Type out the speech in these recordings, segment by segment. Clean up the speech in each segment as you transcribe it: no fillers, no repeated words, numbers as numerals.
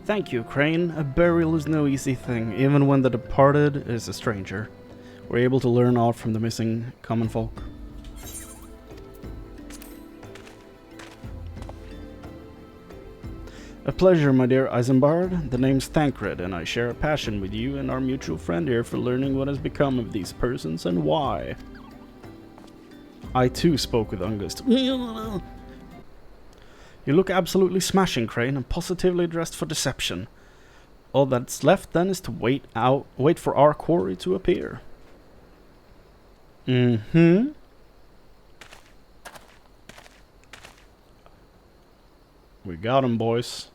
Thank you, Chrane. A burial is no easy thing, even when the departed is a stranger. We're able to learn all from the missing common folk. A pleasure, my dear Isambard. The name's Thancred, and I share a passion with you and our mutual friend here for learning what has become of these persons and why. I too spoke with Ungust. You look absolutely smashing, Chrane, and positively dressed for deception. All that's left then is to wait for our quarry to appear. Mm-hmm. We got him, boys.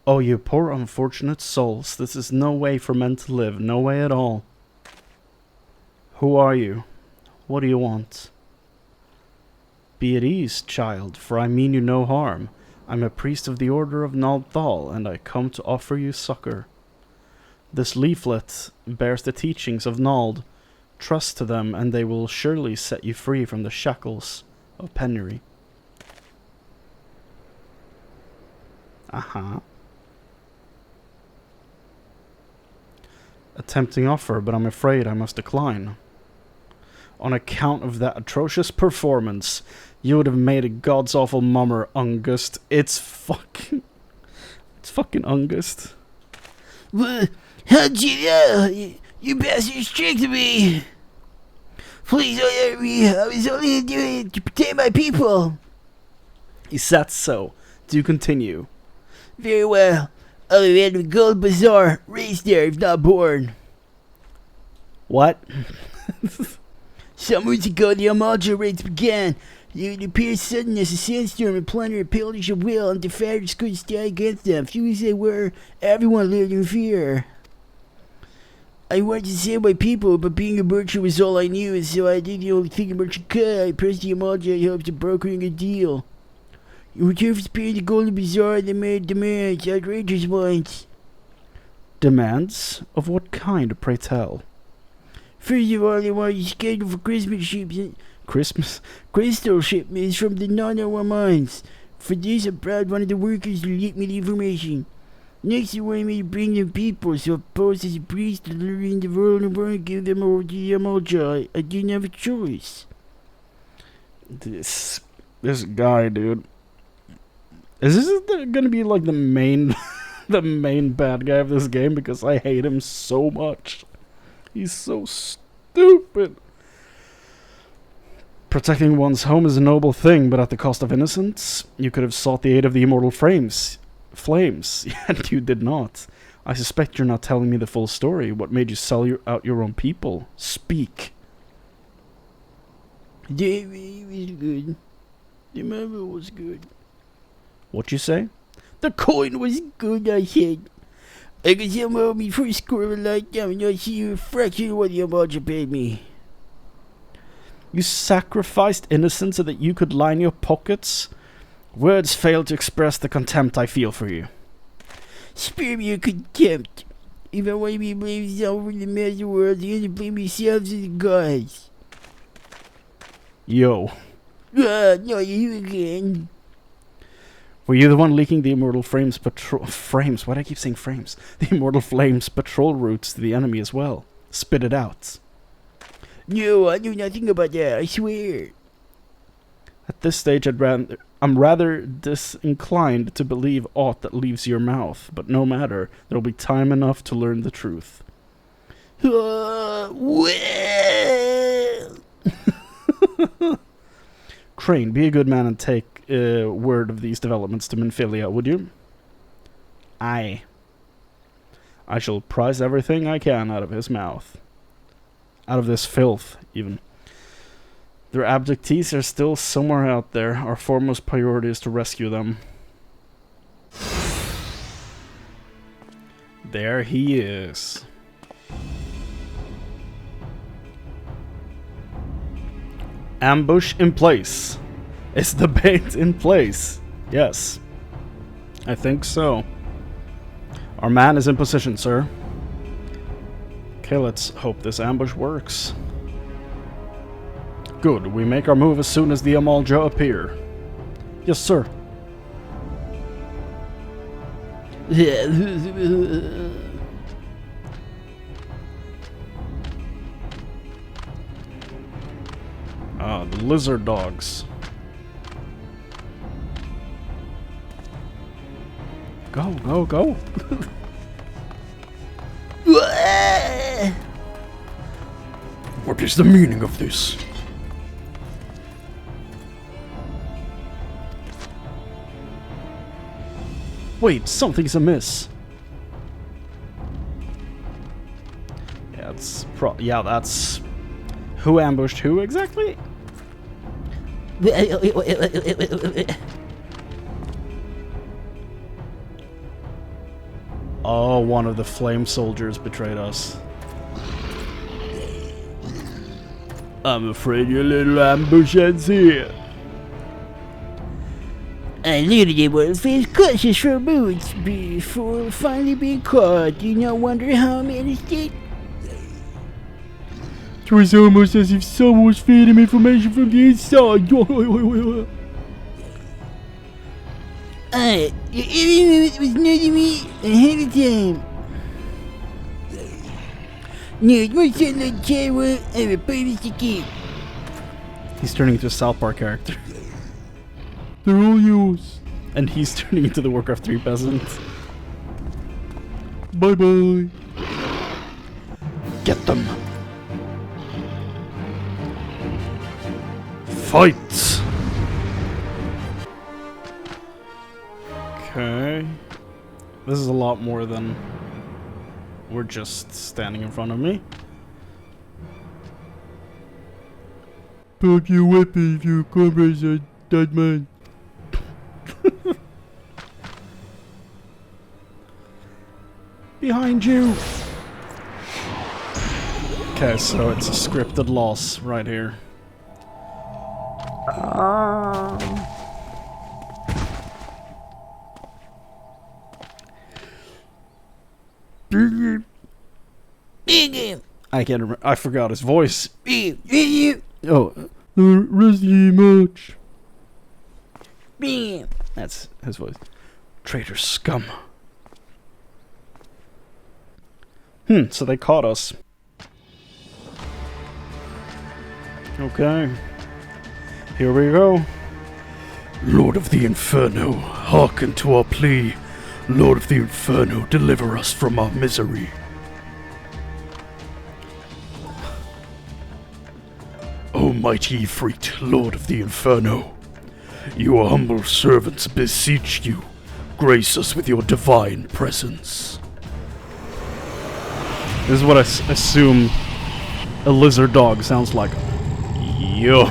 Oh, you poor unfortunate souls. This is no way for men to live. No way at all. Who are you? What do you want? Be at ease, child, for I mean you no harm. I'm a priest of the Order of Ul'dah, and I come to offer you succor. This leaflet bears the teachings of Nald. Trust to them, and they will surely set you free from the shackles of penury. Uh-huh. A tempting offer, but I'm afraid I must decline. On account of that atrocious performance, you would have made a god's awful mummer, Ungust. It's fucking Ungust. Well, how'd you know? You bastards tricked me. Please don't hurt me. I was only doing it to protect my people. Is that so? Do continue. Very well. I'll be at the Gold Bazaar. Raised there, if not born. What? Some weeks ago, the Amalj'aa raids began. It appeared sudden as a sandstorm and plunder and pillage of will, and the fighters couldn't stand against them. Few as they were, everyone lived in fear. I wanted to save my people, but being a merchant was all I knew, and so I did the only thing a merchant could. I pressed the Amalj'aa in hopes of brokering a deal. In return for sparing the Golden Bazaar, they made demands, outrageous ones. Demands? Of what kind, pray tell? First of all, they wanted to schedule for crystal shipments from the non-hour mines. For this, I bribed one of the workers to leak me the information. Next, they wanted me to bring them people, so I posed as a priest to lure in the world and give them over to the Amalj'aa. I didn't have a choice. This guy, dude. Is this gonna be like the main the main bad guy of this game? Because I hate him so much. He's so stupid. Protecting one's home is a noble thing, but at the cost of innocence. You could have sought the aid of the immortal flames, yet you did not. I suspect you're not telling me the full story. What made you sell out your own people? Speak. The was good. The mother was good. What you say? The coin was good, I said. I could sell my army for a score of a lifetime and I see you a fraction of what the Amalj'aa paid me. You sacrificed innocence so that you could line your pockets? Words fail to express the contempt I feel for you. Spare me your contempt. If I want to be blamed for the master world, they have to blame yourselves as the gods. Yo. No, you again. Were you the one leaking the Immortal Flames frames? Why do I keep saying frames? The Immortal Flames patrol routes to the enemy as well. Spit it out. No, I knew nothing about that, I swear. At this stage, I'm rather disinclined to believe aught that leaves your mouth, but no matter, there'll be time enough to learn the truth. Well... Chrane, be a good man and take word of these developments to Minfilia, would you? Aye. I shall prize everything I can out of his mouth. Out of this filth, even. Their abductees are still somewhere out there. Our foremost priority is to rescue them. There he is. Ambush in place. Is the bait in place? Yes. I think so. Our man is in position, sir. Okay, let's hope this ambush works. Good, we make our move as soon as the Amalj'aa appear. Yes, sir. Ah, the lizard dogs. Go, go, go. What is the meaning of this? Wait, something's amiss. Yeah, that's who ambushed who exactly? Oh, one of the flame soldiers betrayed us. I'm afraid your little ambush ends here. I literally would face clutches for boots before finally being caught. Do you not wonder how I managed it? It was almost as if someone was feeding me information from the inside. Everyone was nudging me ahead of time. No, you're saying that Jawa, I have a purpose to keep. He's turning into a South Park character. They're all yours. And he's turning into the Warcraft 3 peasant. Bye bye. Get them. Fight. Okay. This is a lot more than we're just standing in front of me. Pick up your weapon if your comrades are dead man. Behind you! Okay, so it's a scripted loss right here. I can't remember. I forgot his voice. Oh, Rusty March. That's his voice. Traitor scum. So they caught us. Okay. Here we go. Lord of the Inferno, hearken to our plea. Lord of the Inferno, deliver us from our misery. O mighty Ifrit, Lord of the Inferno, your humble servants beseech you, grace us with your divine presence. This is what I assume a lizard dog sounds like. Yo!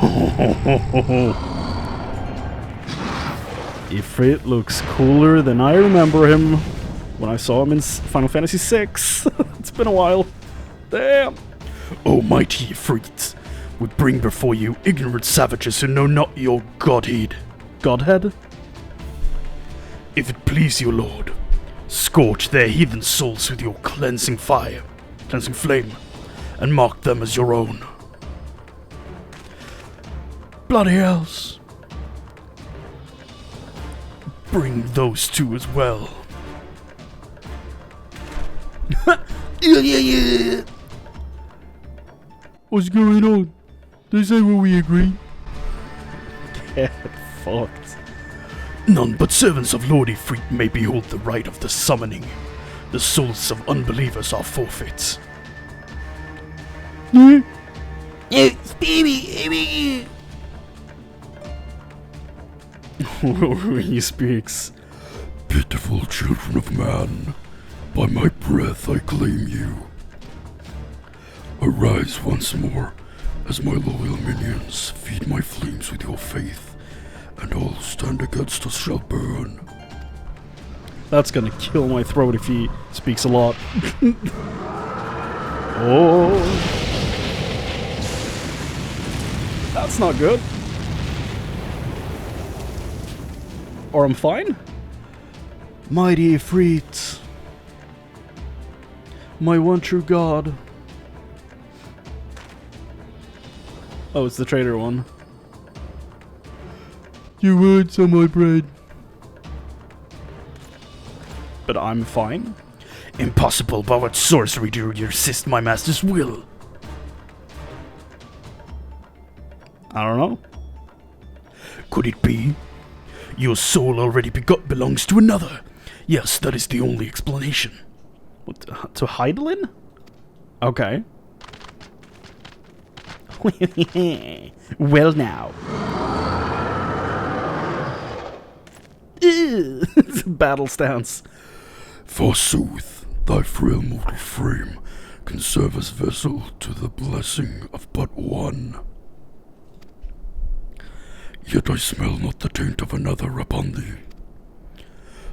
Ifrit looks cooler than I remember him when I saw him in Final Fantasy VI. It's been a while. Damn! O mighty Ifrit, we bring before you ignorant savages who know not your godhead. Godhead? If it please you, Lord, scorch their heathen souls with your cleansing fire, cleansing flame, and mark them as your own. Bloody hells! Bring those two as well. What's going on? This ain't what we agreed. Get fucked. None but servants of Lord Ifrit may behold the rite of the summoning. The souls of unbelievers are forfeits. No, spare me, He speaks. Pitiful children of man, by my breath I claim you. Arise once more, as my loyal minions feed my flames with your faith, and all who stand against us shall burn. That's gonna kill my throat if he speaks a lot. Oh. That's not good. Or I'm fine? Mighty Ifrit, my one true god. Oh, it's the traitor one. Your words are my bread. But I'm fine. Impossible. By what sorcery do you resist my master's will? I don't know. Could it be? Your soul already belongs to another. Yes, that is the only explanation. What, to Heidelin? Okay. Well now. Battle stance. Forsooth, thy frail mortal frame can serve as vessel to the blessing of but one. Yet I smell not the taint of another upon thee.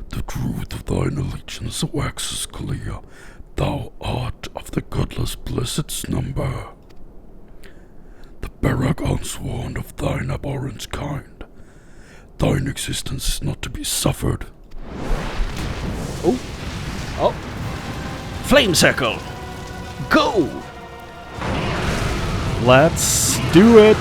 The truth of thine allegiance waxes clear. Thou art of the godless blessed's number. The barrack unsworn of thine abhorrent kind. Thine existence is not to be suffered. Oh. Oh. Flame circle. Go. Let's do it.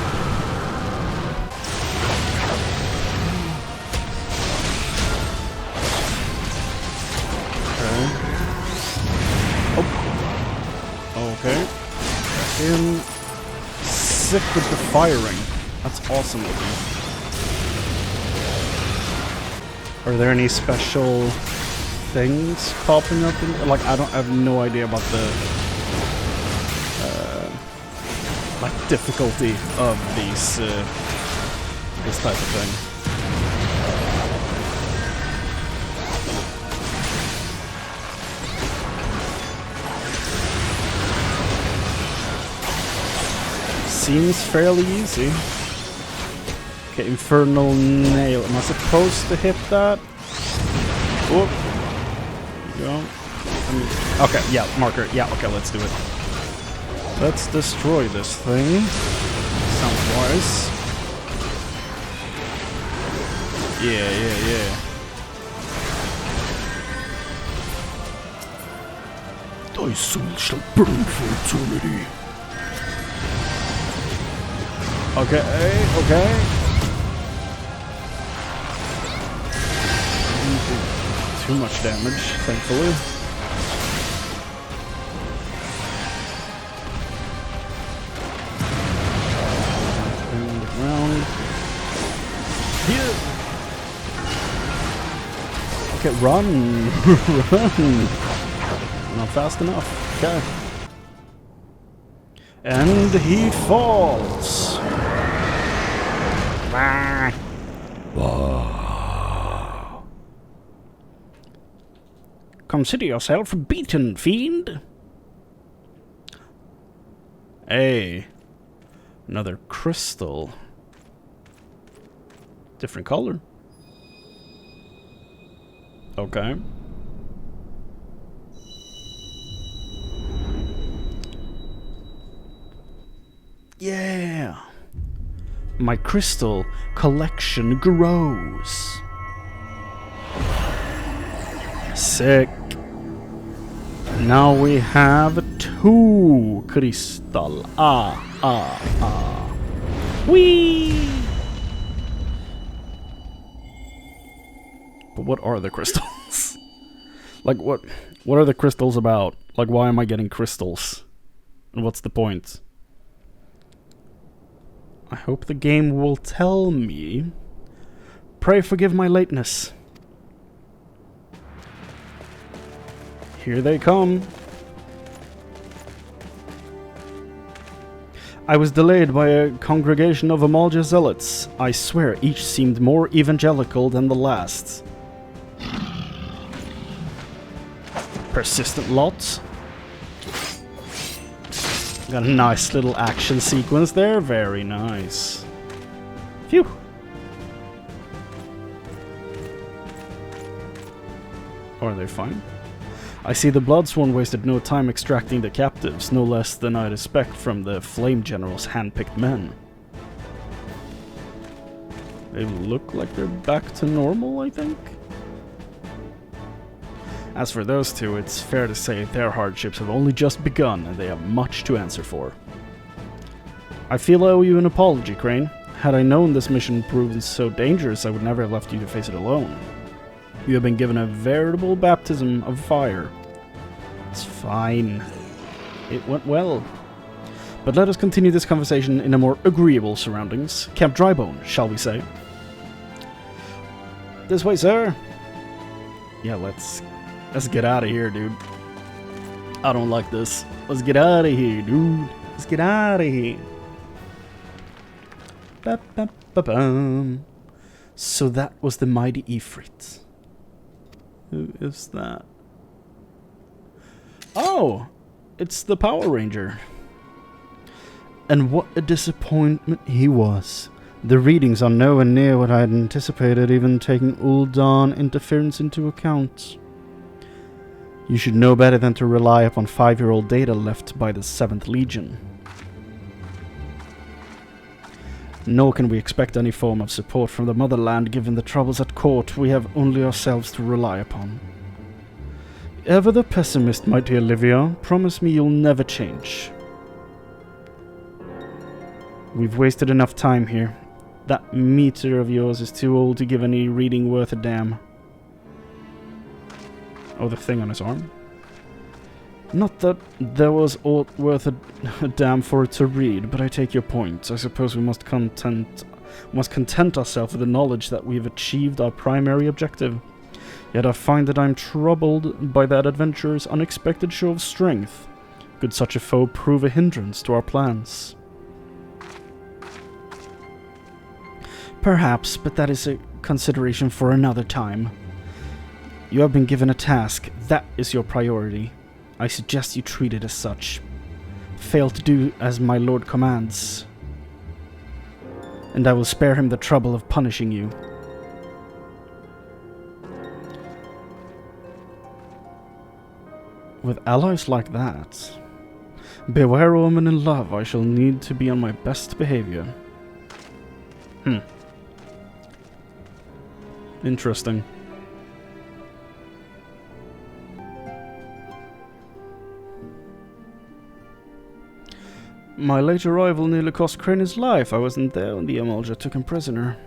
Okay. I'm sick with the firing. That's awesome looking. Are there any special things popping up? Like, I have no idea about the like difficulty of these this type of thing. Seems fairly easy. Okay, Infernal Nail. Am I supposed to hit that? Whoop. There you go. Okay, yeah, marker. Yeah, okay, let's do it. Let's destroy this thing. Sounds wise. Yeah. Thy soul shall burn for eternity. Okay. Too much damage, thankfully. And around. Here. Okay, run. Run. Not fast enough. Okay. And he falls. Consider yourself beaten, fiend. Hey, another crystal. Different color. Okay. Yeah. My crystal collection grows. Sick. Now we have 2 crystal. Whee! But what are the crystals? Like, what are the crystals about? Like, why am I getting crystals? And what's the point? I hope the game will tell me. Pray forgive my lateness. Here they come. I was delayed by a congregation of Amalj'aa zealots. I swear each seemed more evangelical than the last. Persistent lot. Got a nice little action sequence there. Very nice. Phew. Are they fine? I see the Bloodsworn wasted no time extracting the captives, no less than I'd expect from the Flame General's hand-picked men. They look like they're back to normal, I think? As for those two, it's fair to say their hardships have only just begun, and they have much to answer for. I feel I owe you an apology, Chrane. Had I known this mission proved so dangerous, I would never have left you to face it alone. You have been given a veritable baptism of fire. It's fine. It went well. But let us continue this conversation in a more agreeable surroundings. Camp Drybone, shall we say? This way, sir. Yeah, let's get out of here, dude. I don't like this. Let's get out of here, dude. Let's get out of here. Ba-ba-ba-bum. So that was the mighty Ifrit. Who is that? Oh, it's the Power Ranger. And what a disappointment he was. The readings are nowhere near what I had anticipated, even taking Ul'dah interference into account. You should know better than to rely upon 5-year-old data left by the 7th Legion. Nor can we expect any form of support from the motherland given the troubles at court. We have only ourselves to rely upon. Ever the pessimist, my dear Livia, promise me you'll never change. We've wasted enough time here. That meter of yours is too old to give any reading worth a damn. Oh, the thing on his arm? Not that there was aught worth a damn for it to read, but I take your point. I suppose we must content ourselves with the knowledge that we've achieved our primary objective. Yet I find that I'm troubled by that adventurer's unexpected show of strength. Could such a foe prove a hindrance to our plans? Perhaps, but that is a consideration for another time. You have been given a task. That is your priority. I suggest you treat it as such. Fail to do as my lord commands, and I will spare him the trouble of punishing you. With allies like that, beware a woman in love. I shall need to be on my best behavior. Interesting. My late arrival nearly cost Chrane his life. I wasn't there when the Amalj'aa took him prisoner.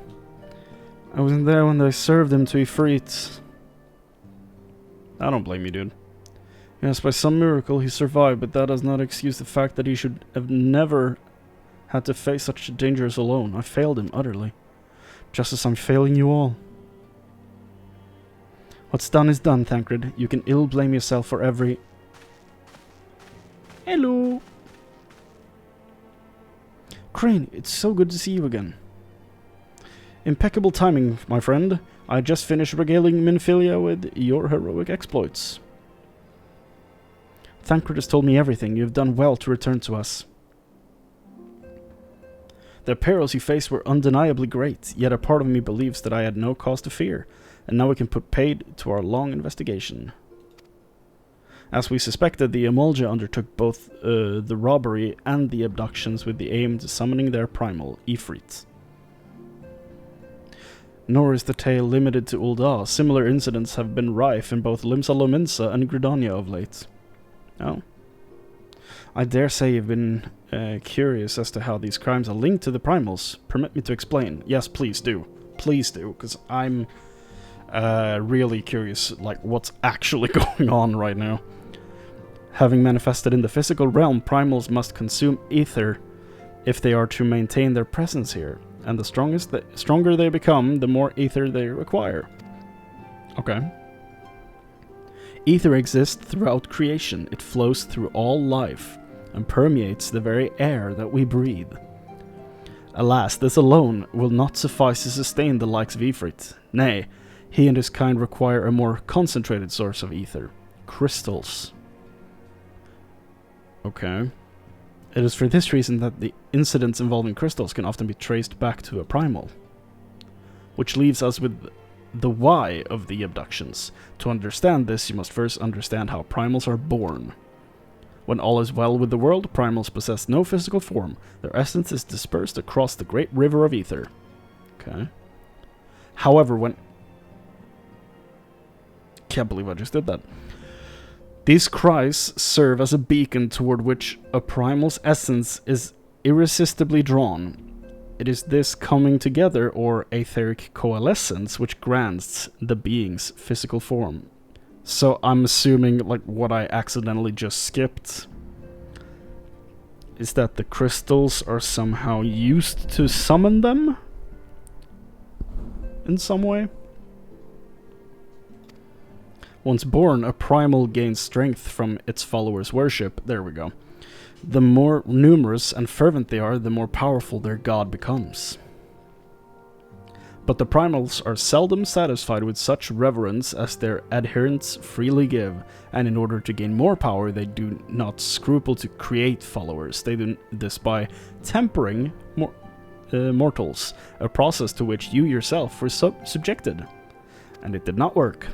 I wasn't there when they served him to Ifrit. I don't blame you, dude. Yes, by some miracle he survived, but that does not excuse the fact that he should have never had to face such dangers alone. I failed him utterly, just as I'm failing you all. What's done is done, Thancred. You can ill blame yourself for every... Hello! Chrane, it's so good to see you again. Impeccable timing, my friend. I just finished regaling Minfilia with your heroic exploits. Thancred has told me everything. You have done well to return to us. The perils you faced were undeniably great, yet a part of me believes that I had no cause to fear, and now we can put paid to our long investigation. As we suspected, the Amalj'aa undertook both the robbery and the abductions with the aim to summoning their Primal, Ifrit. Nor is the tale limited to Ul'dah. Similar incidents have been rife in both Limsa, Lominsa and Gridania of late. Oh. I dare say you've been curious as to how these crimes are linked to the Primals. Permit me to explain. Yes, please do. Please do, because I'm really curious, like, what's actually going on right now. Having manifested in the physical realm, Primals must consume ether if they are to maintain their presence here. And the stronger they become, the more ether they require. Okay. Ether exists throughout creation. It flows through all life and permeates the very air that we breathe. Alas, this alone will not suffice to sustain the likes of Ifrit. Nay, he and his kind require a more concentrated source of ether. Crystals. Okay. It is for this reason that the incidents involving crystals can often be traced back to a primal. Which leaves us with the why of the abductions. To understand this, you must first understand how primals are born. When all is well with the world, primals possess no physical form. Their essence is dispersed across the great river of ether. Okay. However, when... Can't believe I just did that. These cries serve as a beacon toward which a primal's essence is irresistibly drawn. It is this coming together, or etheric coalescence, which grants the being's physical form. So I'm assuming, like, what I accidentally just skipped is that the crystals are somehow used to summon them? In some way? Once born, a primal gains strength from its followers' worship. There we go. The more numerous and fervent they are, the more powerful their god becomes. But the primals are seldom satisfied with such reverence as their adherents freely give, and in order to gain more power, they do not scruple to create followers. They do this by tempering mortals, a process to which you yourself were subjected. And it did not work.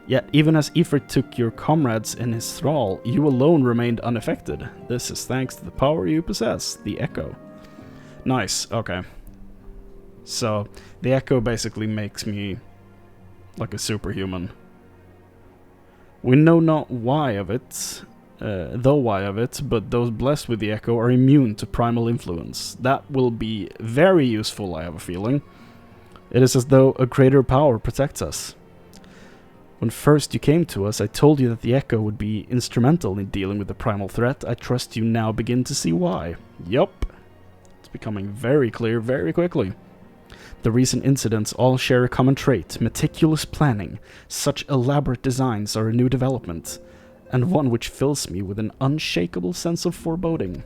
Yet, even as Ifrit took your comrades in his thrall, you alone remained unaffected. This is thanks to the power you possess, the Echo. Nice, okay. So, the Echo basically makes me like a superhuman. We know not why of it, but those blessed with the Echo are immune to primal influence. That will be very useful, I have a feeling. It is as though a greater power protects us. When first you came to us, I told you that the Echo would be instrumental in dealing with the primal threat. I trust you now begin to see why. Yup. It's becoming very clear very quickly. The recent incidents all share a common trait: meticulous planning. Such elaborate designs are a new development, and one which fills me with an unshakable sense of foreboding.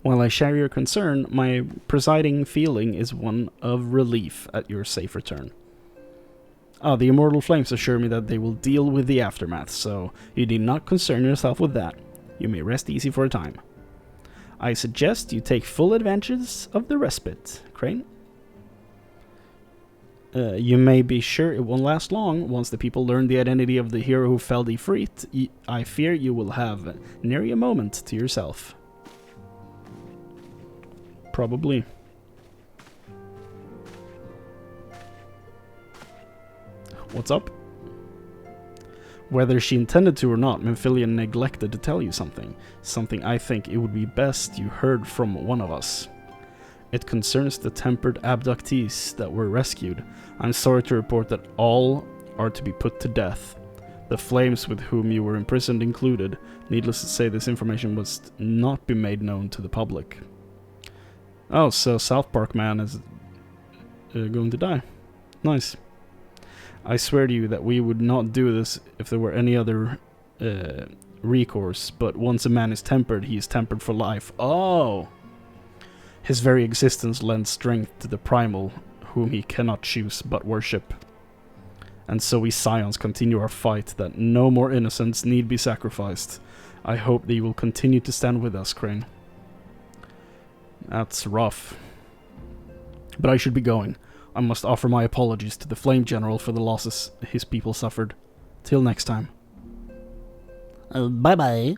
While I share your concern, my presiding feeling is one of relief at your safe return. The immortal flames assure me that they will deal with the aftermath, so you need not concern yourself with that. You may rest easy for a time. I suggest you take full advantage of the respite, Chrane. You may be sure it won't last long. Once the people learn the identity of the hero who felled Ifrit, I fear you will have nary a moment to yourself. Probably. What's up? Whether she intended to or not, Memphilia neglected to tell you something. Something I think it would be best you heard from one of us. It concerns the tempered abductees that were rescued. I'm sorry to report that all are to be put to death. The flames with whom you were imprisoned included. Needless to say, this information must not be made known to the public. Oh, so South Park Man is going to die. Nice. I swear to you that we would not do this if there were any other recourse, but once a man is tempered, he is tempered for life. Oh! His very existence lends strength to the Primal, whom he cannot choose but worship. And so we Scions continue our fight that no more innocents need be sacrificed. I hope that you will continue to stand with us, Chrane. That's rough. But I should be going. I must offer my apologies to the Flame General for the losses his people suffered. Till next time. Bye-bye.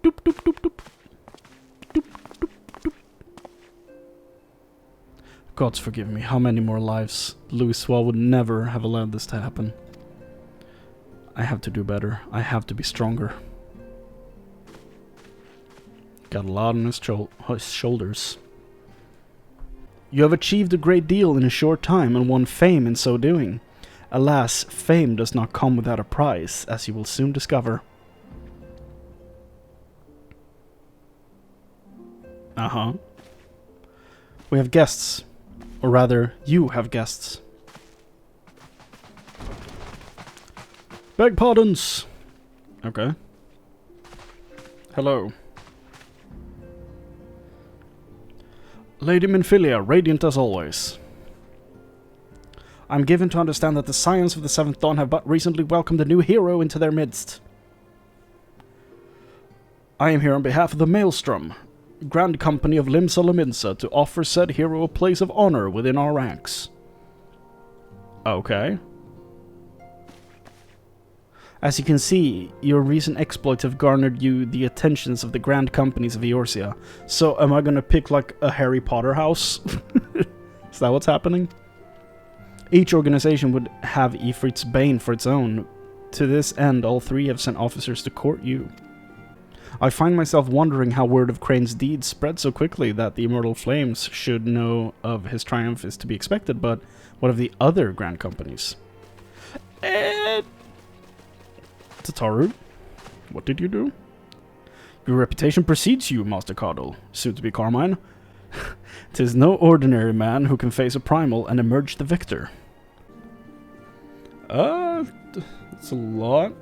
Doop, doop, doop, doop. Doop, doop, doop. Gods forgive me, how many more lives? Louis Swall would never have allowed this to happen. I have to do better. I have to be stronger. Got a lot on his shoulders. You have achieved a great deal in a short time and won fame in so doing. Alas, fame does not come without a price, as you will soon discover. We have guests. Or rather, you have guests. Beg pardons! Okay. Hello. Lady Memphilia, radiant as always. I'm given to understand that the Scions of the Seventh Dawn have but recently welcomed a new hero into their midst. I am here on behalf of the Maelstrom, Grand Company of Limsa Lominsa, to offer said hero a place of honor within our ranks. Okay. As you can see, your recent exploits have garnered you the attentions of the Grand Companies of Eorzea. So, am I gonna pick, like, a Harry Potter house? Is that what's happening? Each organization would have Ifrit's Bane for its own. To this end, all three have sent officers to court you. I find myself wondering how word of Crane's deeds spread so quickly that the Immortal Flames should know of his triumph is to be expected, but what of the other Grand Companies? Tataru, what did you do? Your reputation precedes you, Master Cardle, soon to be Carmine. 'Tis no ordinary man who can face a Primal and emerge the victor. That's a lot.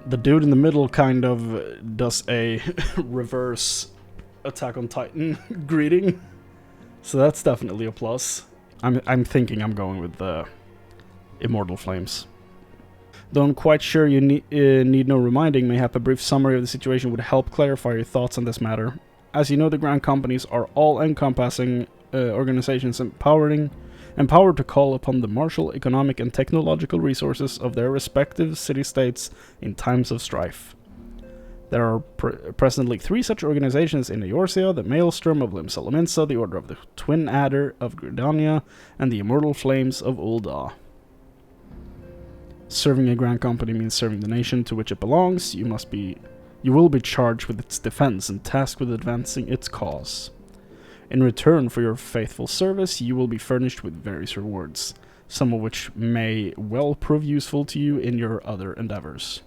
The dude in the middle kind of does a reverse Attack on Titan greeting, so that's definitely a plus. I'm thinking I'm going with the Immortal Flames. Though I'm quite sure you need no reminding, mayhap a brief summary of the situation would help clarify your thoughts on this matter. As you know, the Grand Companies are all-encompassing organizations empowered to call upon the martial, economic, and technological resources of their respective city-states in times of strife. There are presently 3 such organizations in Eorzea: the Maelstrom of Limsa Lominsa, the Order of the Twin Adder of Gridania, and the Immortal Flames of Ul'dah. Serving a Grand Company means serving the nation to which it belongs. You will be charged with its defense and tasked with advancing its cause. In return for your faithful service, you will be furnished with various rewards, some of which may well prove useful to you in your other endeavors.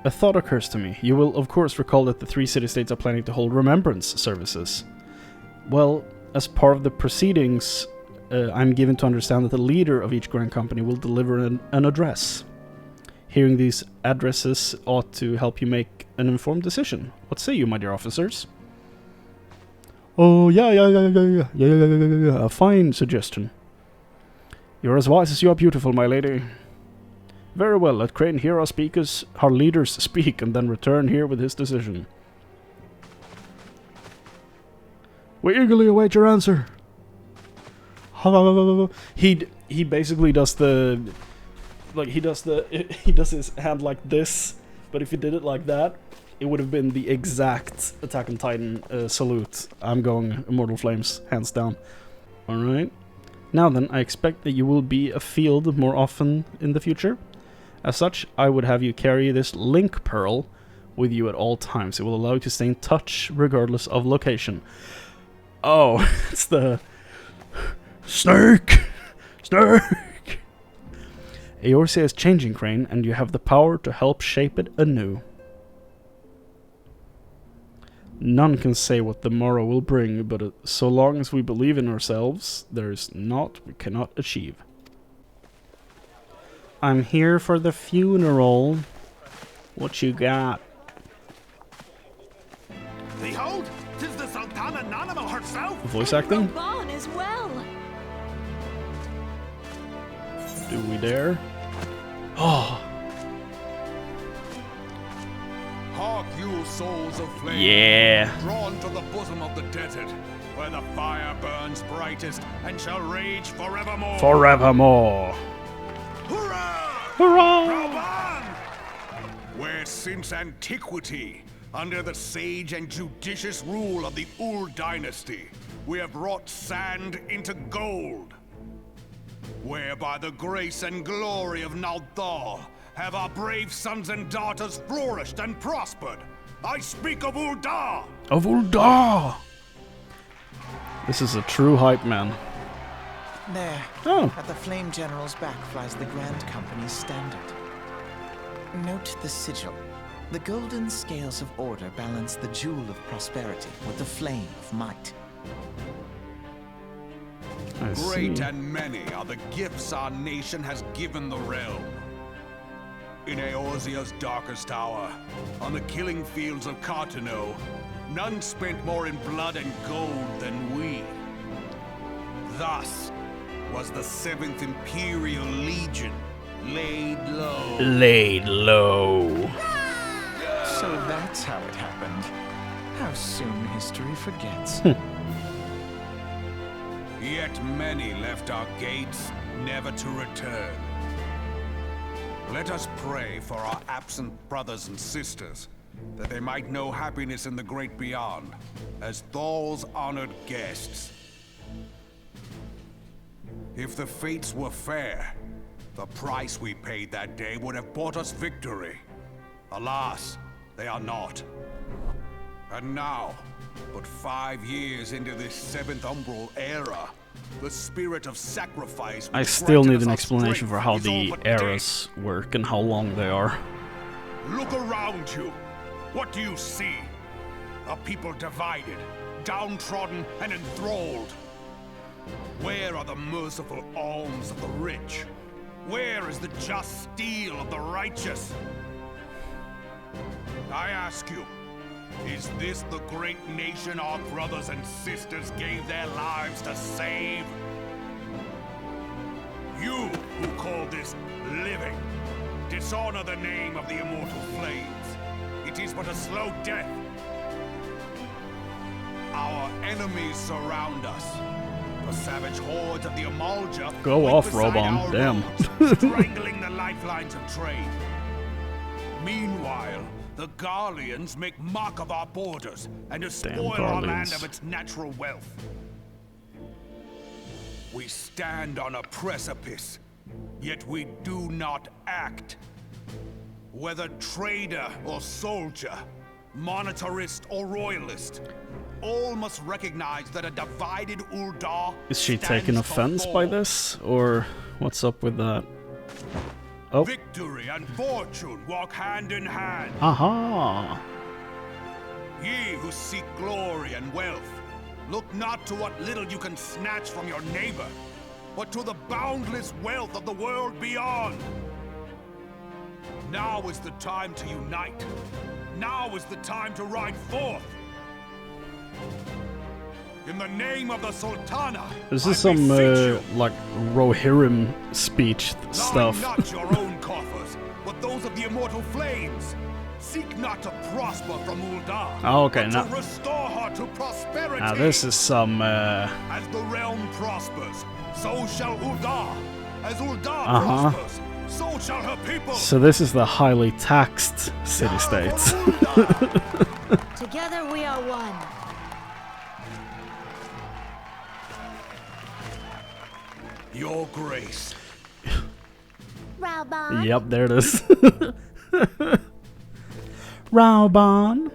A thought occurs to me. You will, of course, recall that the 3 city-states are planning to hold Remembrance services. Well, as part of the proceedings, I'm given to understand that the leader of each Grand Company will deliver an address. Hearing these addresses ought to help you make an informed decision. What say you, my dear officers? Oh, yeah, a fine suggestion. You're as wise as you are beautiful, my lady. Very well, let Chrane hear our leaders speak, and then return here with his decision. We eagerly await your answer. He basically does he does his hand like this, but if he did it like that, it would have been the exact Attack on Titan salute. I'm going Immortal Flames, hands down. Alright. Now then, I expect that you will be afield more often in the future. As such, I would have you carry this link pearl with you at all times. It will allow you to stay in touch regardless of location. Oh, it's the... Snake! Snake! Eorzea is changing, Chrane, and you have the power to help shape it anew. None can say what the morrow will bring, but so long as we believe in ourselves, there is naught we cannot achieve. I'm here for the funeral. What you got? Behold, 'tis the Sultana Nanamo herself. Voice acting? Reborn as well. Do we dare? Oh. Hark you, souls of flame. Yeah. Drawn to the bosom of the desert, where the fire burns brightest and shall rage forevermore. Forevermore. Hurrah! Hurrah! Reborn! Where since antiquity, under the sage and judicious rule of the Ul'dah dynasty, we have wrought sand into gold. Where by the grace and glory of Ul'dah have our brave sons and daughters flourished and prospered. I speak of Ul'dah! Of Ul'dah! This is a true hype man. There, Oh. at the Flame General's back flies the Grand Company's standard. Note the sigil. The golden scales of order balance the jewel of prosperity with the flame of might. I Great see. and many are the gifts our nation has given the realm. In Eorzea's darkest hour, on the killing fields of Alphinaud, none spent more in blood and gold than we. Thus was the 7th Imperial Legion laid low. Laid low. So that's how it happened. How soon history forgets. Yet many left our gates, never to return. Let us pray for our absent brothers and sisters, that they might know happiness in the great beyond, as Thal's honored guests. If the fates were fair, The price we paid that day would have bought us victory. Alas, they are not. And now, but 5 years into this 7th Umbral era, the spirit of sacrifice... I still need an explanation for how the eras work and how long they are. Look around you. What do you see? A people divided, downtrodden, and enthralled. Where are the merciful alms of the rich? Where is the just steel of the righteous? I ask you, is this the great nation our brothers and sisters gave their lives to save? You who call this living, dishonor the name of the immortal flames. It is but a slow death. Our enemies surround us. The savage hordes of the Amalj'aa Go wait off, beside Robon. our Damn. roads, strangling the lifelines of trade. Meanwhile, the Garleans make mock of our borders and despoil our land of its natural wealth. We stand on a precipice, yet we do not act. Whether trader or soldier, monetarist or royalist, all must recognize that a divided Ul'dah Is she stands taking for offense fall. by this? Or what's up with that? Oh. Victory and fortune walk hand in hand. Aha! Ye who seek glory and wealth, look not to what little you can snatch from your neighbor, but to the boundless wealth of the world beyond. Now is the time to unite. Now is the time to ride forth. In the name of the Sultana, This is I some, beseech you, like, Rohirrim speech stuff. line not your own coffers, but those of the immortal flames. Seek not to prosper from Ul'dah, Oh, okay, but now- to restore her to prosperity. Now this is some, As the realm prospers, so shall Ul'dah. As Ul'dah prospers, so shall her people. so this is the highly taxed city-states. Together we are one. Your grace. Raubon. Yep, there it is. Raubon.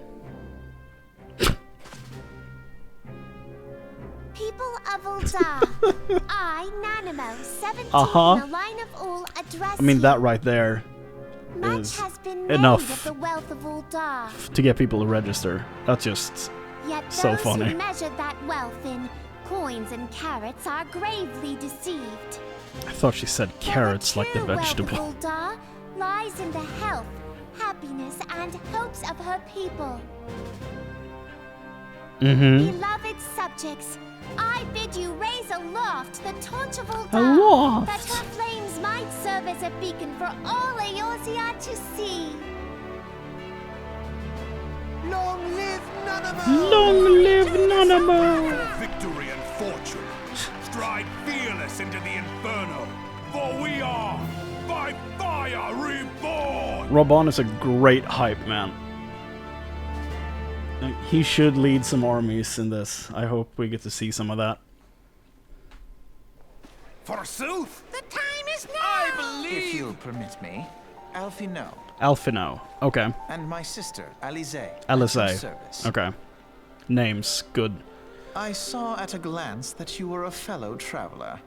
People of Ul'dah. I, Nanimo, 17 Uh-huh. in the line of Ul, address I mean, you. that right there Much is has been made enough of the wealth of Ul'dah. to get people to register. That's just... Yet So those funny. who measure that wealth in coins and carrots are gravely deceived. I thought she said carrots like the true vegetable. wealth of Ul'dah lies in the health, happiness, and hopes of her people. Mm-hmm. Beloved subjects, I bid you raise aloft the torch of Ul'dah, Aloft? that her flames might serve as a beacon for all Eorzea to see. Long live Nanamo! Long live Nanamo! Victory and fortune. Stride fearless into the inferno. For we are, by fire, reborn. Robon is a great hype man. He should lead some armies in this. I hope we get to see some of that. Forsooth. The time is now! I believe. If you'll permit me, Alphinaud, Alphinaud. Okay. and my sister, Alisaie. at your Alisaie. service. Okay. Names. Good. I saw at a glance that you were a fellow traveler.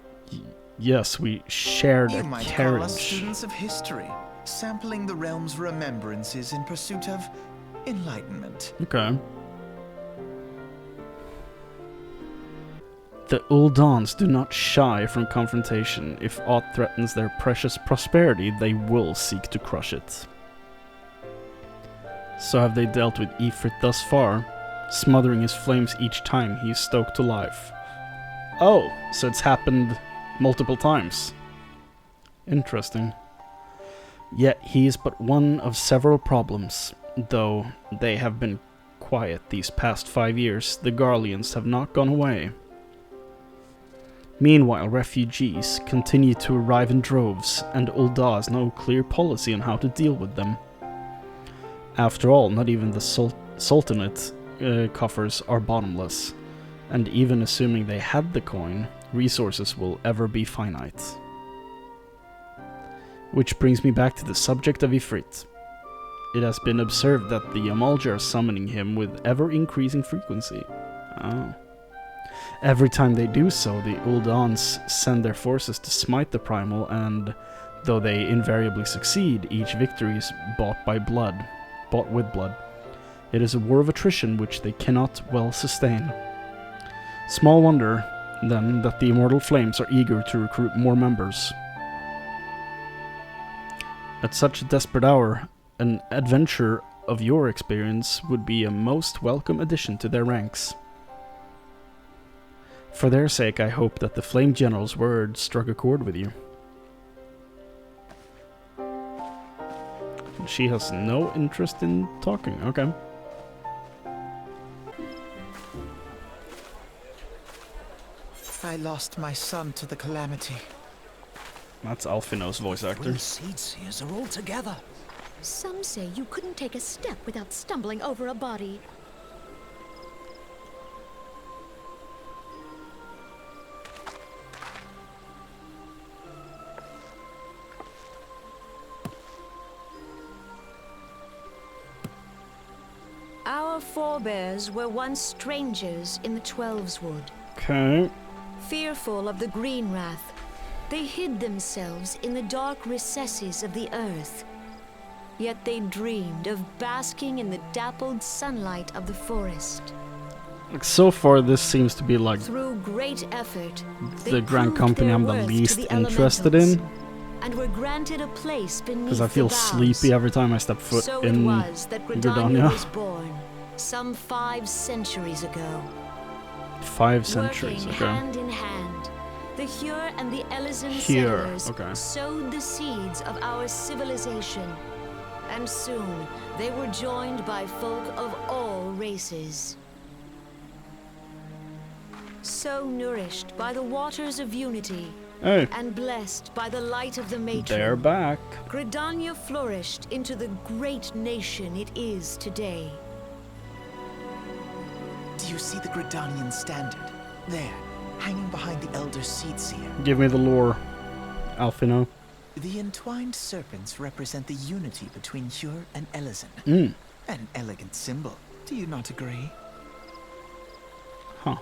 Yes, we shared You a might call us carriage. students of history, sampling the realm's remembrances in pursuit of enlightenment. Okay. The Ul'dahs do not shy from confrontation. If aught threatens their precious prosperity, they will seek to crush it. So have they dealt with Ifrit thus far, smothering his flames each time he is stoked to life. Oh, so it's happened multiple times. Interesting. Yet he is but one of several problems. Though they have been quiet these past 5 years, the Garleans have not gone away. Meanwhile, refugees continue to arrive in droves, and Ul'dah has no clear policy on how to deal with them. After all, not even the Sultanate coffers are bottomless, and even assuming they had the coin, resources will ever be finite. Which brings me back to the subject of Ifrit. It has been observed that the Amalj'aa are summoning him with ever-increasing frequency. Oh. Every time they do so, the Ul'dahs send their forces to smite the Primal, and though they invariably succeed, each victory is bought with blood. It is a war of attrition which they cannot well sustain. Small wonder, then, that the Immortal Flames are eager to recruit more members. At such a desperate hour, an adventure of your experience would be a most welcome addition to their ranks. For their sake, I hope that the Flame General's words struck a chord with you. She has no interest in talking. Okay. I lost my son to the calamity. That's Alphinaud's voice actor. The seed seers are all together. Some say you couldn't take a step without stumbling over a body. Our forebears were once strangers in the Twelves Wood. Okay. Fearful of the green wrath, they hid themselves in the dark recesses of the earth. Yet they dreamed of basking in the dappled sunlight of the forest. Like, so far, this seems to be like Through great effort, the they Grand proved Company their I'm the worth to least the interested elementals, in. and were granted a place beneath Because I feel the boughs. sleepy every time I step foot So in it was that Gridania Gridania. was born, some 5 centuries ago. 5 centuries, Working okay. hand in hand, the Hure and the Alisaie Hure, settlers okay. sowed the seeds of our civilization, and soon they were joined by folk of all races. So nourished by the waters of unity, Hey, and blessed by the light of the matron, they're back. Gridania flourished into the great nation it is today. Do you see the Gridanian standard? There, hanging behind the Elder Seed Seer. Give me the lore, Alphinaud. The entwined serpents represent the unity between Hure and Alisaie. Mm. An elegant symbol. Do you not agree? Huh.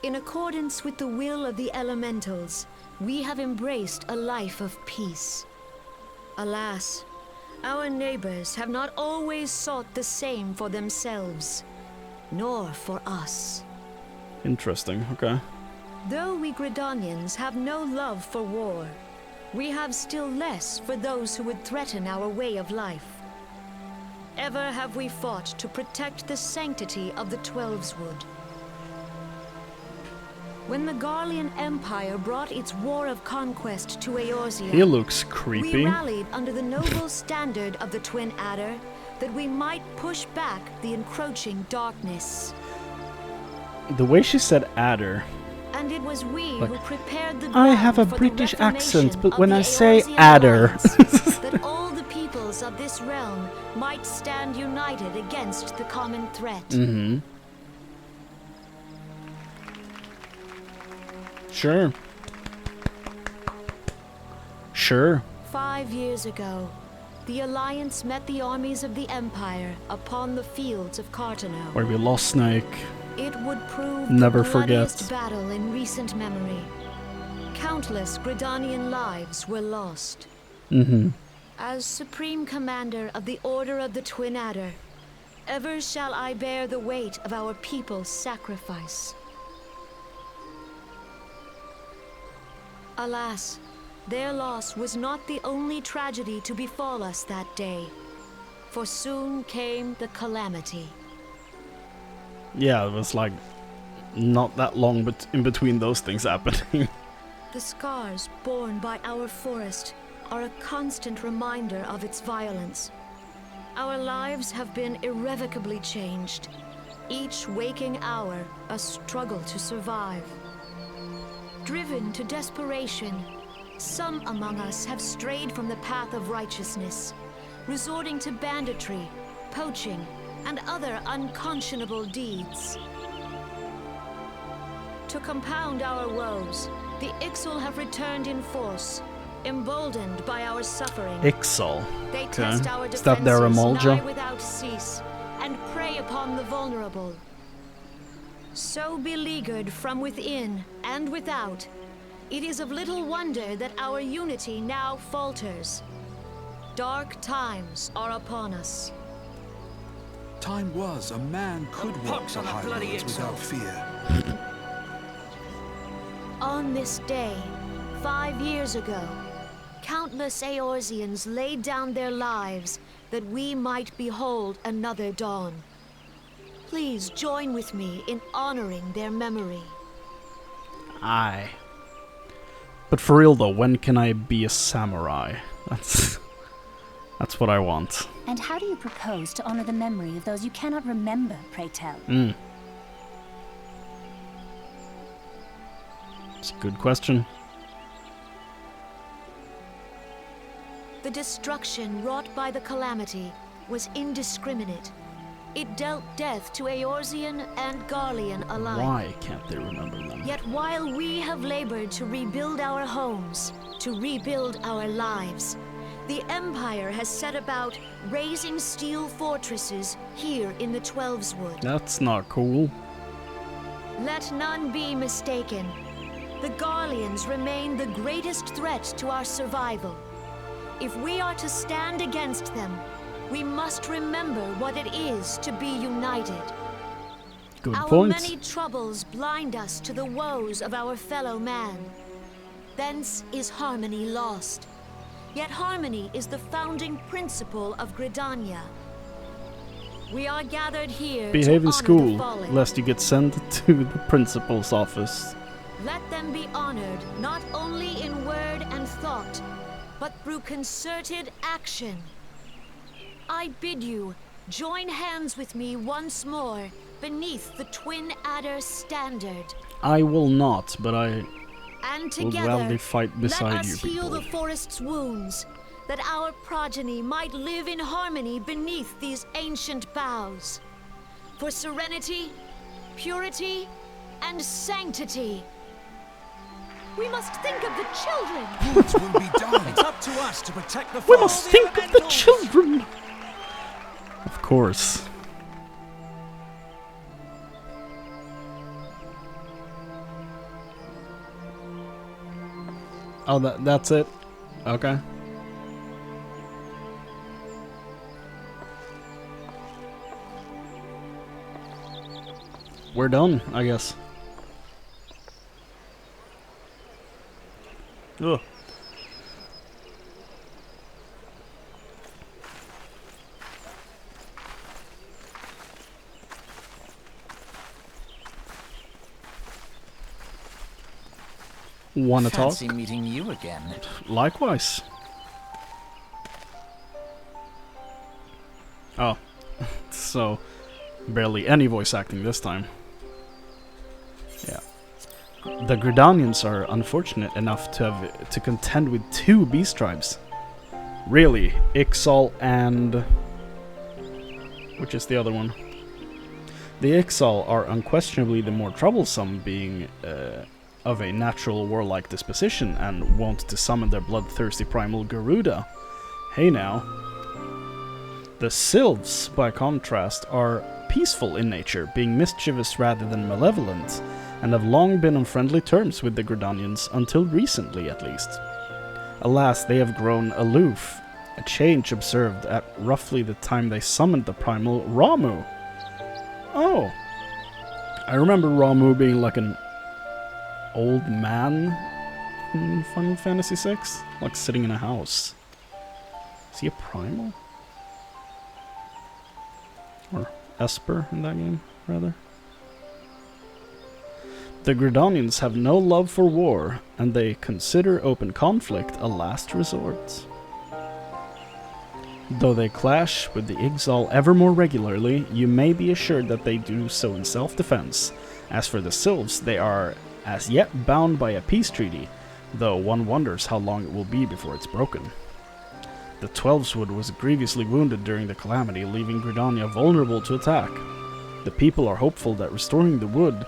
In accordance with the will of the elementals, we have embraced a life of peace. Alas, our neighbors have not always sought the same for themselves, nor for us. Interesting, okay. Though we Gridanians have no love for war, we have still less for those who would threaten our way of life. Ever have we fought to protect the sanctity of the Twelves Wood. When the Garlean Empire brought its war of conquest to Eorzea, He looks creepy. we rallied under the noble standard of the Twin Adder that we might push back the encroaching darkness. The way she said adder. And it was we Like, who prepared the I have a ground for the British accent, reformation but of when the I say Eorzean adder. Alliance, that all the peoples of this realm might stand united against the common threat. Mm-hmm. Sure. Sure. 5 years ago, the Alliance met the armies of the Empire upon the fields of Cartano. Where we lost Snake. It would prove Never the bloodiest forget. battle in recent memory. Countless Gridanian lives were lost. Mm-hmm. As Supreme Commander of the Order of the Twin Adder, ever shall I bear the weight of our people's sacrifice. Alas, their loss was not the only tragedy to befall us that day, for soon came the calamity. Yeah, it was like not that long but in between those things happening. The scars borne by our forest are a constant reminder of its violence. Our lives have been irrevocably changed, each waking hour a struggle to survive. Driven to desperation, some among us have strayed from the path of righteousness, resorting to banditry, poaching, and other unconscionable deeds. To compound our woes, the Ixal have returned in force, Emboldened by our suffering, XIV. they test our Is that their defenses Amalj'aa? nigh without cease, and prey upon the vulnerable. So beleaguered from within and without, it is of little wonder that our unity now falters. Dark times are upon us. Time was a man could walk the high roads without fear. On this day, 5 years ago, countless Eorzeans laid down their lives that we might behold another dawn. Please join with me in honoring their memory. Aye. But for real though, when can I be a samurai? That's what I want. And how do you propose to honor the memory of those you cannot remember, pray tell? It's a good question. The destruction wrought by the calamity was indiscriminate. It dealt death to Eorzean and Garlean alike. Why can't they remember them? Yet while we have labored to rebuild our homes, to rebuild our lives, the Empire has set about raising steel fortresses here in the Twelveswood. That's not cool. Let none be mistaken. The Garleans remain the greatest threat to our survival. If we are to stand against them, we must remember what it is to be united. Good Our point. many troubles blind us to the woes of our fellow man. Thence is harmony lost. Yet harmony is the founding principle of Gridania. We are gathered here Behave to in honor school, the fallen. lest you get sent to the principal's office. Let them be honored not only in word and thought, but through concerted action. I bid you, join hands with me once more beneath the Twin Adder standard. I will not, but I And will together, gladly fight let beside us you heal people. the forest's wounds, that our progeny might live in harmony beneath these ancient boughs. For serenity, purity, and sanctity. We must think of the children. What will be done? It's up to us to protect the We forest. must think of the children! Of course. Oh, that's it? Okay. We're done, I guess. Ugh. Wanna talk? Fancy meeting you again. Likewise. Oh. So, barely any voice acting this time. Yeah. The Gridanians are unfortunate enough to contend with 2 beast tribes. Really, XIV and... which is the other one? The XIV are unquestionably the more troublesome, being of a natural warlike disposition and wont to summon their bloodthirsty primal Garuda. Hey now. The Sylphs, by contrast, are peaceful in nature, being mischievous rather than malevolent, and have long been on friendly terms with the Gridanians, until recently at least. Alas, they have grown aloof, a change observed at roughly the time they summoned the primal Ramu. Oh, I remember Ramu being like an old man in Final Fantasy VI, like sitting in a house. Is he a primal? Or Esper in that game, rather? The Gridanians have no love for war, and they consider open conflict a last resort. Though they clash with the XIV ever more regularly, you may be assured that they do so in self-defense. As for the Sylphs, they are as yet bound by a peace treaty, though one wonders how long it will be before it's broken. The Twelveswood was grievously wounded during the calamity, leaving Gridania vulnerable to attack. The people are hopeful that restoring the wood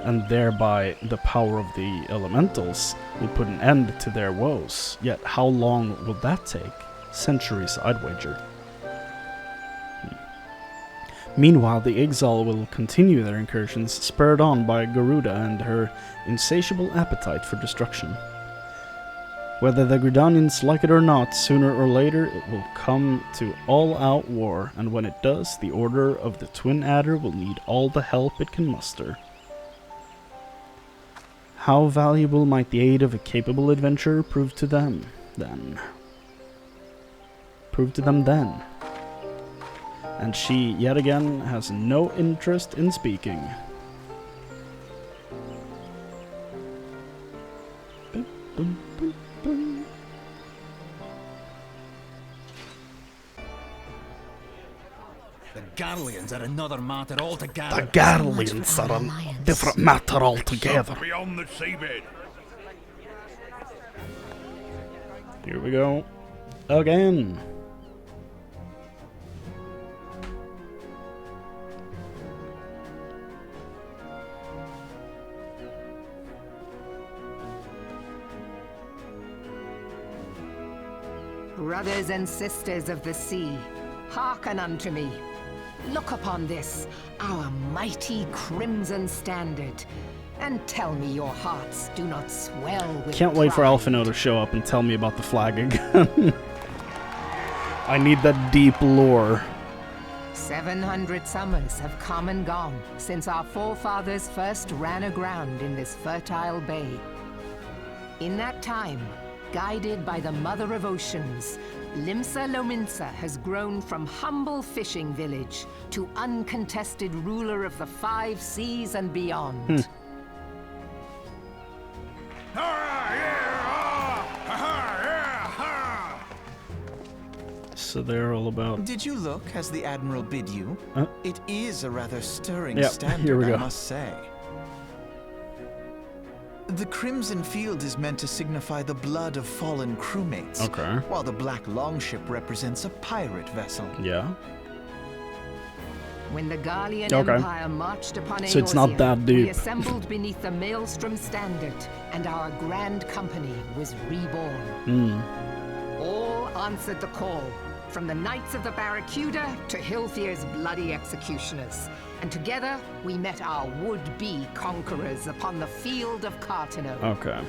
and thereby the power of the elementals will put an end to their woes. Yet how long will that take? Centuries, I'd wager. Meanwhile, the Exile will continue their incursions, spurred on by Garuda and her insatiable appetite for destruction. Whether the Gridanians like it or not, sooner or later it will come to all-out war, and when it does, the Order of the Twin Adder will need all the help it can muster. How valuable might the aid of a capable adventurer prove to them, then? And she, yet again, has no interest in speaking. The Garleans are another matter altogether. The Garleans are a different matter altogether. Beyond the seabed. Here we go. Again. Brothers and sisters of the sea, hearken unto me. Look upon this, our mighty crimson standard, and tell me your hearts do not swell with Can't wait for pride. Alphinaud to show up and tell me about the flag again. I need that deep lore. 700 summers have come and gone since our forefathers first ran aground in this fertile bay. In that time, guided by the Mother of Oceans, Limsa Lominsa has grown from humble fishing village to uncontested ruler of the 5 seas and beyond. So they're all about... Did you look as the Admiral bid you? It is a rather stirring Yep, standard, here we go. I must say. The crimson field is meant to signify the blood of fallen crewmates, Okay. while the black longship represents a pirate vessel. Yeah. When the Garlean Okay. Empire marched upon So it's not Eorzea, that we deep. assembled beneath the Maelstrom standard, and our grand company was reborn. All answered the call, from the Knights of the Barracuda to Hilthier's bloody executioners. And together, we met our would-be conquerors upon the field of Cartano. Okay.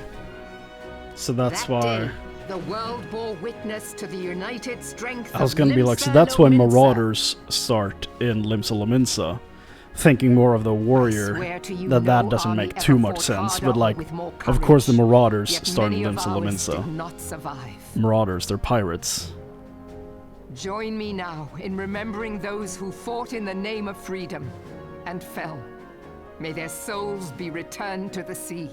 So that's That why... day, the world bore witness to the united strength I was of gonna be like, so Limsa that's when Lominsa. Marauders start in Limsa Lominsa. Thinking more of the warrior, swear to you that no doesn't army make ever too much fought sense, harder but like, with more of course the courage. Marauders Yet start in many of Limsa ours did Lominsa. not survive. Marauders, they're pirates. Join me now in remembering those who fought in the name of freedom and fell. May their souls be returned to the sea.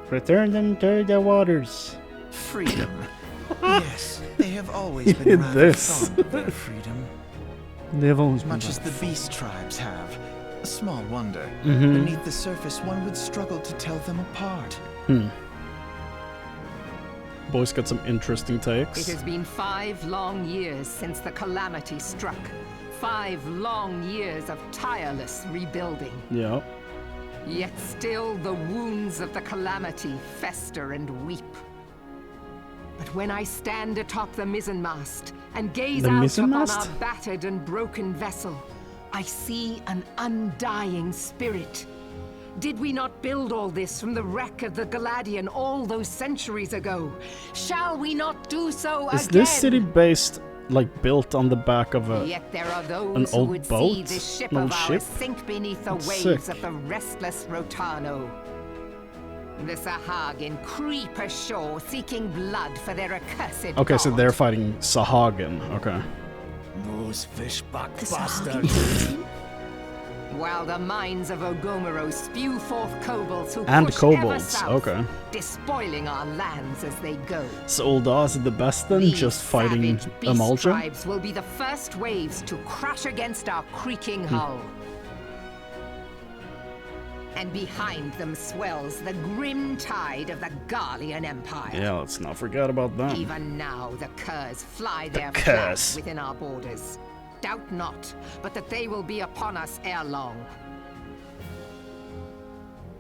Return them to the waters. Freedom. Yes, they have always He been did rather this. fond of their freedom. They've always been Much as the beast tribes have. Small wonder. Mhm. Beneath the surface, one would struggle to tell them apart. Boys got some interesting It takes. has been 5 long years since the calamity struck. 5 long years of tireless rebuilding. Yeah. Yet still the wounds of the calamity fester and weep. But when I stand atop the mizzenmast and gaze The out mizzenmast? upon our battered and broken vessel, I see an undying spirit. Did we not build all this from the wreck of the Galadian all those centuries ago? Shall we not do so Is again? this city based, like, built on the back of a... Yet there are those an who old would boat? see this ship An of old ours ship? sink beneath the That's waves sick. of the restless Rotano. The Sahagin creep ashore seeking blood for their accursed Okay, so god. they're fighting Sahagin. Okay. Those fishback The bastards. Sahagin? While the mines of Ogomero spew forth kobolds who And push kobolds, ever south, okay. despoiling our lands as they go. So Ul'dah is the best then, These just fighting savage beast Amalj'aa? tribes will be the first waves to crash against our creaking hull. And behind them swells the grim tide of the Garlean Empire. Yeah, let's not forget about them. Even now, the curs fly their curs. flags within our borders. doubt not, but that they will be upon us ere long.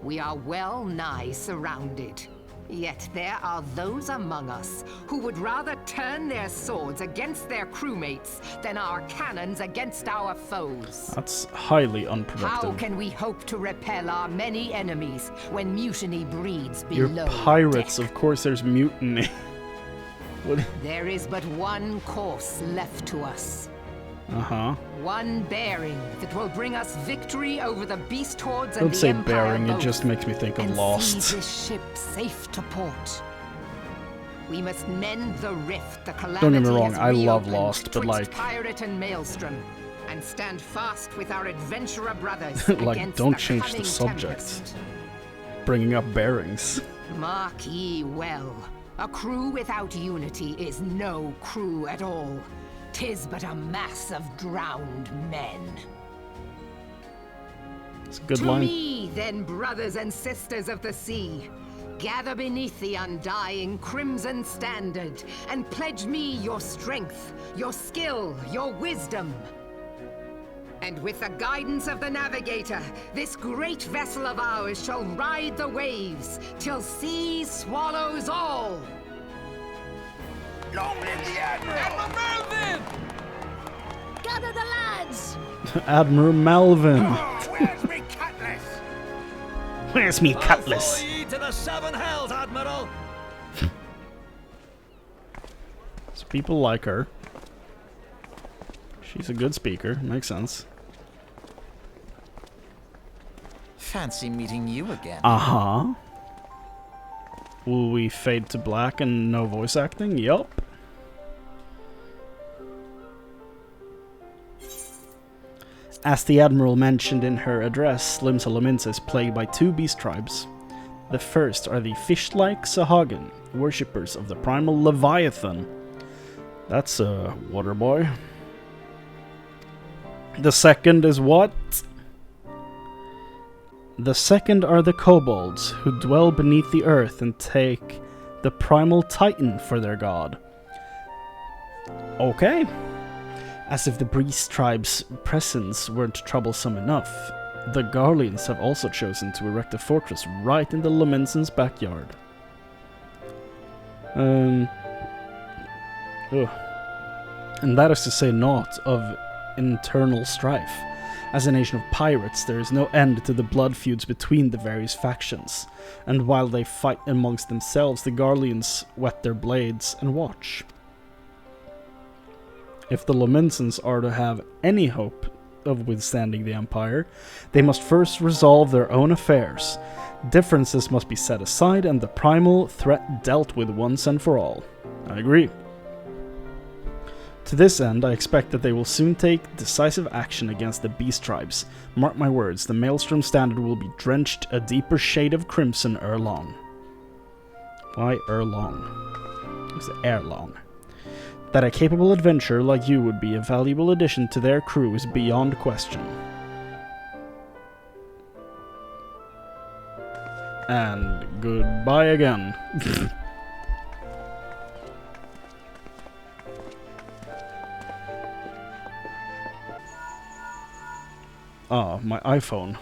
We are well nigh surrounded. Yet there are those among us who would rather turn their swords against their crewmates than our cannons against our foes. That's highly unproductive. How can we hope to repel our many enemies when mutiny breeds below You're pirates, deck? of course there's mutiny. What? There is but one course left to us. Uh-huh. One bearing that will bring us victory over the beast hordes and Don't the say Empire bearing, it both, just makes me think of and Lost. see this ship safe to port. We must mend the rift the calamity Don't get me wrong, has I love reopened Lost, but twixt like... pirate and maelstrom, and stand fast with our adventurer brothers like, against don't the change the cunning subject. tempest. Bringing up bearings. Mark ye well, a crew without unity is no crew at all. 'Tis but a mass of drowned men. It's a good to line. me, then, brothers and sisters of the sea, gather beneath the undying crimson standard, and pledge me your strength, your skill, your wisdom. And with the guidance of the navigator, this great vessel of ours shall ride the waves, till sea swallows all. Long live the Admiral! Melvin! Gather the lads! Admiral Melvin. Oh, where's me cutlass? Where's me I'll cutlass? follow ye to the seven hells, Admiral! So people like her. She's a good speaker, makes sense. Fancy meeting you again. Uh-huh. Will we fade to black and no voice acting? Yup. As the Admiral mentioned in her address, Lominsa is plagued by two beast tribes. The first are the fish-like Sahagin, worshippers of the Primal Leviathan. That's a water boy. The second is what? The second are the kobolds, who dwell beneath the earth and take the primal titan for their god. Okay. As if the beast tribe's presence weren't troublesome enough, the Garleans have also chosen to erect a fortress right in the Lominsans' backyard. Ugh. And that is to say naught of internal strife. As a nation of pirates, there is no end to the blood feuds between the various factions, and while they fight amongst themselves, the Garleans whet their blades and watch. If the Lominsans are to have any hope of withstanding the Empire, they must first resolve their own affairs. Differences must be set aside and the primal threat dealt with once and for all. I agree. To this end, I expect that they will soon take decisive action against the beast tribes. Mark my words, the Maelstrom Standard will be drenched a deeper shade of crimson ere long. Why ere long? It's ere long. That a capable adventurer like you would be a valuable addition to their crew is beyond question. And goodbye again. Ah, my iPhone.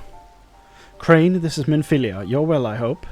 Chrane, this is Minfilia. You're well, I hope.